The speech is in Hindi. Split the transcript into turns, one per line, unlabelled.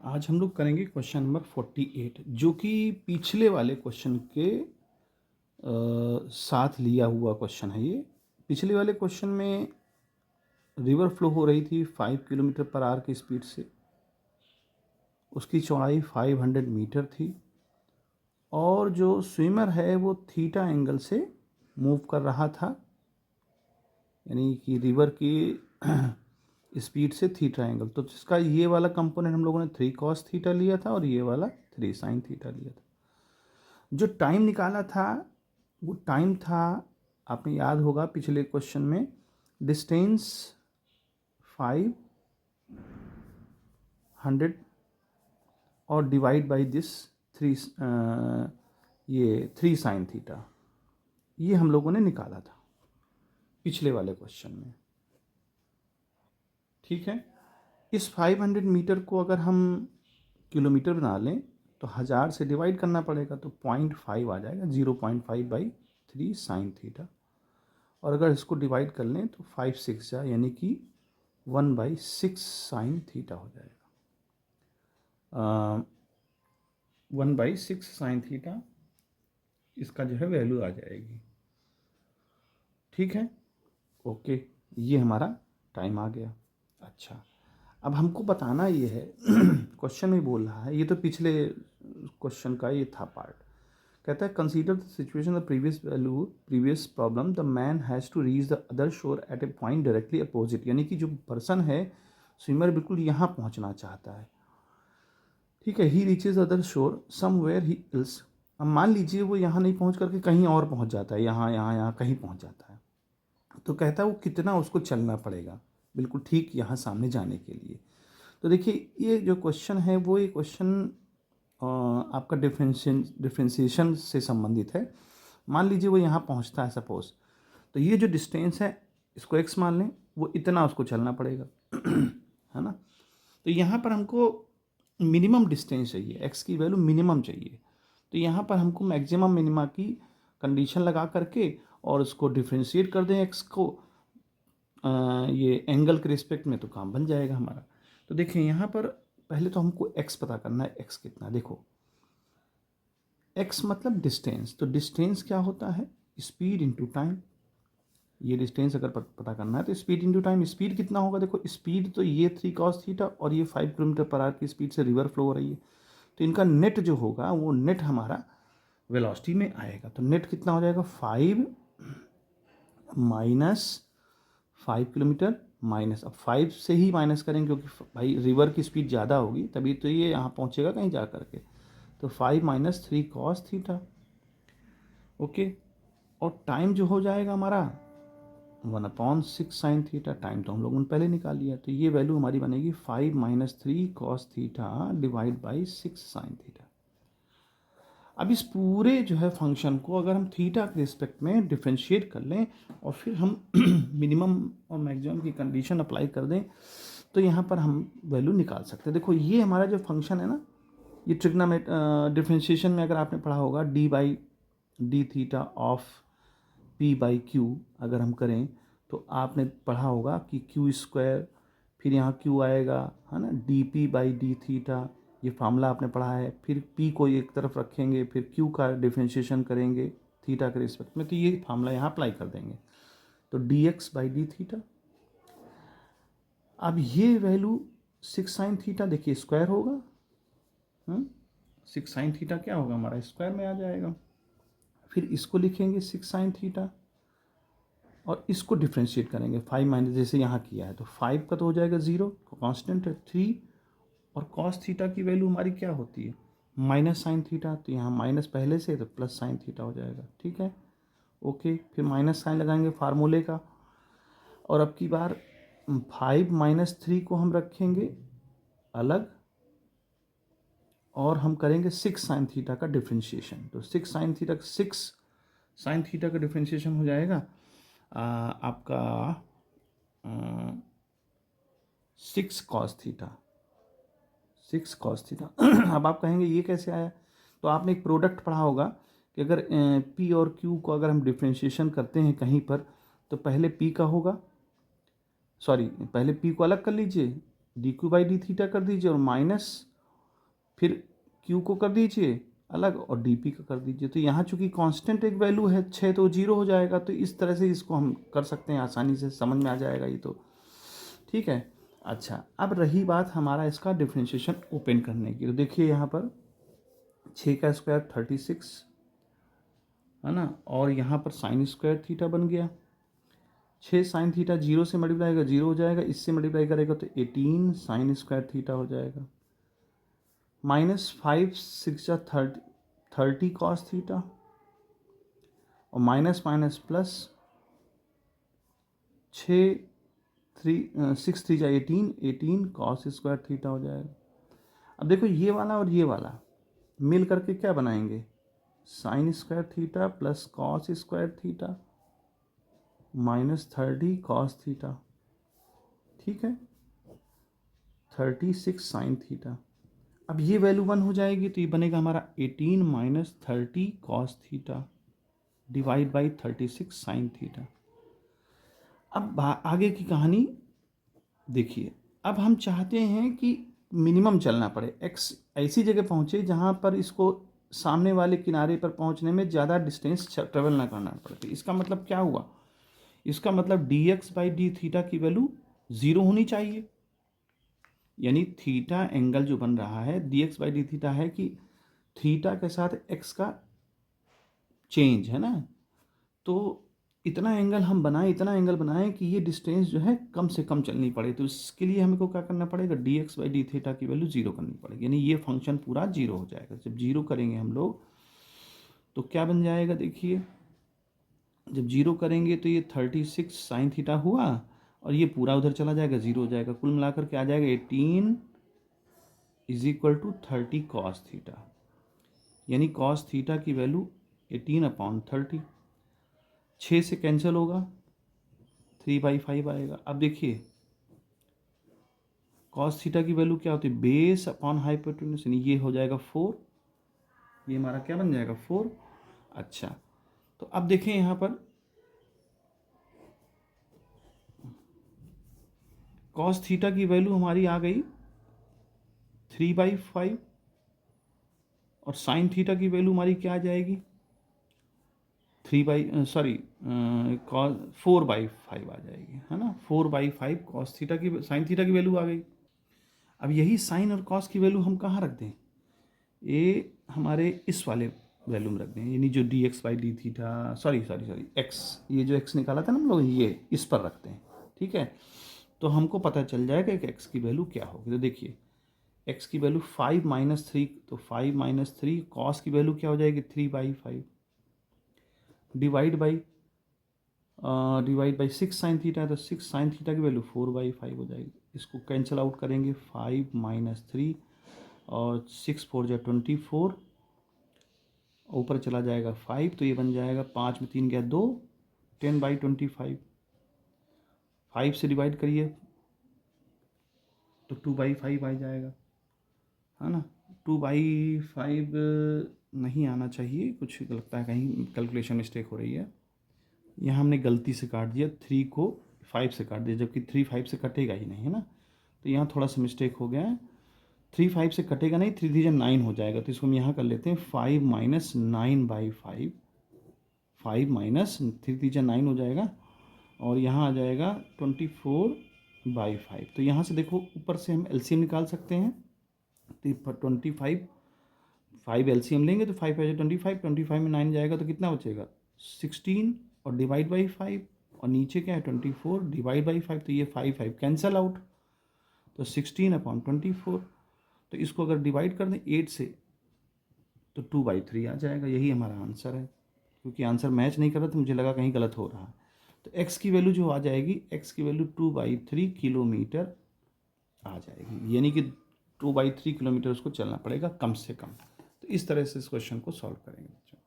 आज हम लोग करेंगे क्वेश्चन नंबर 48 जो कि पिछले वाले क्वेश्चन के साथ लिया हुआ क्वेश्चन है। ये पिछले वाले क्वेश्चन में रिवर फ्लो हो रही थी 5 किलोमीटर पर आवर की स्पीड से। उसकी चौड़ाई 500 मीटर थी और जो स्विमर है वो थीटा एंगल से मूव कर रहा था, यानी कि रिवर की स्पीड से थीटा एंगल। तो इसका ये वाला कंपोनेंट हम लोगों ने 3 cos थीटा लिया था और ये वाला 3 sin थीटा लिया था। जो टाइम निकाला था वो टाइम था, आपने याद होगा पिछले क्वेश्चन में, डिस्टेंस 500 और divide by this 3 sin theta, ये हम लोगों ने निकाला था पिछले वाले क्वेश्चन में। ठीक है, इस 500 मीटर को अगर हम किलोमीटर बना लें तो 1000 से डिवाइड करना पड़ेगा, तो 0.5 आ जाएगा, 0.5 बाई 3 sin थीटा। और अगर इसको डिवाइड कर लें तो 5 6 जा, यानी कि 1/6 sin थीटा हो जाएगा। 1/6 sin थीटा इसका जो है वैल्यू आ जाएगी। ठीक है, ओके, ये हमारा टाइम आ गया। अच्छा, अब हमको बताना ये है क्वेश्चन में बोल रहा है, ये तो पिछले क्वेश्चन का ये था पार्ट। कहता है consider the situation the previous problem, the man has to reach the other shore at a point directly opposite, यानी कि जो पर्सन है स्विमर बिल्कुल यहाँ पहुँचना चाहता है। ठीक है, ही रीचेज अदर शोर समवेयर ही इल्स। अब मान लीजिए वो यहाँ नहीं पहुँच करके कहीं और पहुँच जाता है, यहाँ कहीं पहुँच जाता है, तो कहता है वो कितना उसको चलना पड़ेगा बिल्कुल ठीक यहाँ सामने जाने के लिए। तो देखिए ये जो क्वेश्चन है वो ये क्वेश्चन आपका डिफ्रेंशिएशन से संबंधित है। मान लीजिए वो यहाँ पहुँचता है सपोज, तो ये जो डिस्टेंस है इसको x मान लें, वो इतना उसको चलना पड़ेगा है ना। तो यहाँ पर हमको मिनिमम डिस्टेंस चाहिए, x की वैल्यू मिनिमम चाहिए। तो यहाँ पर हमको मैक्सिमम मिनिमा की कंडीशन लगा करके और उसको डिफ्रेंशिएट कर दें x को ये एंगल के रिस्पेक्ट में, तो काम बन जाएगा हमारा। तो देखिए यहाँ पर पहले तो हमको x पता करना है, x कितना। देखो x मतलब डिस्टेंस, तो डिस्टेंस क्या होता है, स्पीड इनटू टाइम। ये डिस्टेंस अगर पता करना है तो स्पीड इनटू टाइम। स्पीड कितना होगा, देखो स्पीड तो ये 3 cos थीटा और ये 5 किलोमीटर पर आवर की स्पीड से रिवर फ्लो हो रही है, तो इनका नेट जो होगा वो नेट हमारा वेलोसिटी में आएगा। तो नेट कितना हो जाएगा, 5 माइनस 5 किलोमीटर माइनस, अब 5 से ही माइनस करेंगे क्योंकि भाई रिवर की स्पीड ज़्यादा होगी तभी तो ये यहाँ पहुँचेगा कहीं जा करके। तो 5 माइनस 3 cos थीटा, ओके। और टाइम जो हो जाएगा हमारा 1/6 sin थीटा, टाइम तो हम लोगों ने पहले निकाल लिया, तो ये वैल्यू हमारी बनेगी 5 minus 3 cos theta divide by 6 sin theta. अब इस पूरे जो है फंक्शन को अगर हम थीटा के रिस्पेक्ट में डिफ्रेंशिएट कर लें और फिर हम मिनिमम और मैक्सिमम की कंडीशन अप्लाई कर दें तो यहाँ पर हम वैल्यू निकाल सकते हैं। देखो ये हमारा जो फंक्शन है ना, ये ट्रिग्नोमेट डिफ्रेंशिएशन में अगर आपने पढ़ा होगा D by D theta of P by Q, अगर हम करें तो आपने पढ़ा होगा कि क्यू स्क्वायर, फिर यहाँ क्यू आएगा है ना, D P by D theta, ये फार्मूला आपने पढ़ा है। फिर p को एक तरफ रखेंगे, फिर q का डिफ्रेंशिएशन करेंगे थीटा के रिस्पेक्ट में, तो ये फार्मूला यहाँ अप्लाई कर देंगे, तो dx बाई डी थीटा। अब ये वैल्यू 6 sin थीटा, देखिए स्क्वायर होगा, 6 sin थीटा क्या होगा हमारा, स्क्वायर में आ जाएगा। फिर इसको लिखेंगे 6 sin थीटा और इसको डिफ्रेंशिएट करेंगे 5 माइनस, जैसे यहाँ किया है तो 5 का तो हो जाएगा 0, कांस्टेंट है 3, और cos थीटा की वैल्यू हमारी क्या होती है, माइनस साइन थीटा, तो यहाँ माइनस पहले से तो प्लस साइन थीटा हो जाएगा। ठीक है, ओके, फिर माइनस साइन लगाएंगे फार्मूले का, और अब की बार 5 माइनस 3 को हम रखेंगे अलग और हम करेंगे 6 साइन थीटा का डिफ्रेंशिएशन। तो 6 साइन थीटा का डिफ्रेंशिएशन हो जाएगा आपका 6 cos थीटा, 6 cos थीटा। अब आप कहेंगे ये कैसे आया, तो आपने एक प्रोडक्ट पढ़ा होगा कि अगर p और q को अगर हम डिफ्रेंशिएशन करते हैं कहीं पर, तो पहले p का होगा, पहले p को अलग कर लीजिए, D Q by D theta कर दीजिए और माइनस, फिर क्यू को कर दीजिए अलग और डी पी का कर दीजिए। तो यहाँ चूंकि कांस्टेंट एक वैल्यू है 6 तो 0 हो जाएगा। तो इस तरह से इसको हम कर सकते हैं, आसानी से समझ में आ जाएगा ये तो, ठीक है। अच्छा, अब रही बात हमारा इसका डिफ्रेंशिएशन ओपन करने की। तो देखिए यहाँ पर 6 का स्क्वायर 36 है ना, और यहाँ पर साइन स्क्वायर थीटा बन गया। 6 साइन थीटा 0 से मल्टीप्लाई का 0 हो जाएगा, इससे मल्टीप्लाई करेगा तो 18 साइन स्क्वायर थीटा हो जाएगा। -5 6 जा 30 कॉस थीटा, और माइनस माइनस प्लस 6 3 जा 18 कॉस स्क्वायर थीटा हो जाएगा। अब देखो ये वाला और ये वाला मिल करके क्या बनाएंगे, sine square theta plus cos square theta -30 cos theta, ठीक है, 36 साइन थीटा। अब ये वैल्यू 1 हो जाएगी तो ये बनेगा हमारा 18 - 30 cos theta divide by 36 sine theta. अब आगे की कहानी देखिए। अब हम चाहते हैं कि मिनिमम चलना पड़े, एक्स ऐसी जगह पहुँचे जहाँ पर इसको सामने वाले किनारे पर पहुँचने में ज़्यादा डिस्टेंस ट्रेवल ना करना पड़े। तो इसका मतलब क्या हुआ, इसका मतलब D x by D theta की वैल्यू 0 होनी चाहिए। यानी थीटा एंगल जो बन रहा है D x by D theta है कि थीटा के साथ एक्स का चेंज है ना। तो इतना एंगल हम बनाएं, इतना एंगल बनाएं कि ये डिस्टेंस जो है कम से कम चलनी पड़े। तो इसके लिए हमको क्या करना पड़ेगा, D x by D theta की वैल्यू 0 करनी पड़ेगी। यानी ये फंक्शन पूरा 0 हो जाएगा। जब 0 करेंगे हम लोग तो क्या बन जाएगा, देखिए जब 0 करेंगे तो ये 36 साइन थीटा हुआ और ये पूरा उधर चला जाएगा, 0 हो जाएगा। कुल मिलाकर के आ जाएगा 18 = 30 कॉस थीटा। यानी कॉस थीटा की वैल्यू 18/30। 6 से कैंसिल होगा, 3/5 आएगा। अब देखिए कॉस थीटा की वैल्यू क्या होती है, बेस अपॉन हाइपोटेन्यूज, यानी ये हो जाएगा 4। ये हमारा क्या बन जाएगा, 4। अच्छा, तो अब देखें यहाँ पर कॉस थीटा की वैल्यू हमारी आ गई 3/5, और साइन थीटा की वैल्यू हमारी क्या आ जाएगी, 4/5 आ जाएगी, है ना। 4/5 कॉस थीटा की साइन थीटा की वैल्यू आ गई। अब यही साइन और कॉस की वैल्यू हम कहाँ रख दें, ये हमारे इस वाले वैल्यू में रख दें। यानी जो D x by D theta, sorry x, ये जो एक्स निकाला था ना हम लोग, ये इस पर रखते हैं, ठीक है। तो हमको पता चल जाएगा कि एक्स की वैल्यू क्या होगी। तो देखिए एक्स की वैल्यू 5 - 3, तो 5 - 3 कॉस की वैल्यू क्या हो जाएगी, 3/5 डिवाइड बाई 6 साइन थीटा है, तो 6 साइन थीटा की वैल्यू 4/5 हो जाएगी। इसको कैंसिल आउट करेंगे, 5 - 3 और 6 4 जा 24, ऊपर चला जाएगा 5, तो ये बन जाएगा 5 में 3 गया 2, 10/25। 5 से डिवाइड करिए तो 2/5 आ जाएगा, है ना। 2/5 नहीं आना चाहिए, कुछ लगता है कहीं कैलकुलेशन मिस्टेक हो रही है। यहाँ हमने गलती से काट दिया, 3 को 5 से काट दिया, जबकि 3 5 से कटेगा ही नहीं, है ना। तो यहाँ थोड़ा सा मिस्टेक हो गया है, 3 5 से कटेगा नहीं, 3 3 9 हो जाएगा। तो इसको हम यहाँ कर लेते हैं 5 - 9/5, 5 - 3 3 9 हो जाएगा, और यहाँ आ जाएगा 24/5। तो यहाँ से देखो ऊपर से हम एलसीएम निकाल सकते हैं। तो 25 5 एलसीएम लेंगे तो 5 5 25, 25 में 9 जाएगा तो कितना बचेगा, 16, और डिवाइड बाई 5, और नीचे क्या है 24 डिवाइड बाई 5, तो ये 5 5 कैंसल आउट, तो 16/24। तो इसको अगर डिवाइड कर दें 8 से तो 2/3 आ जाएगा। यही हमारा आंसर है। क्योंकि आंसर मैच नहीं कर रहा तो मुझे लगा कहीं गलत हो रहा है। तो एक्स की वैल्यू जो आ जाएगी, एक्स की वैल्यू 2/3 किलोमीटर आ जाएगी। यानी कि 2/3 किलोमीटर उसको चलना पड़ेगा कम से कम। तो इस तरह से इस क्वेश्चन को सॉल्व करेंगे बच्चों।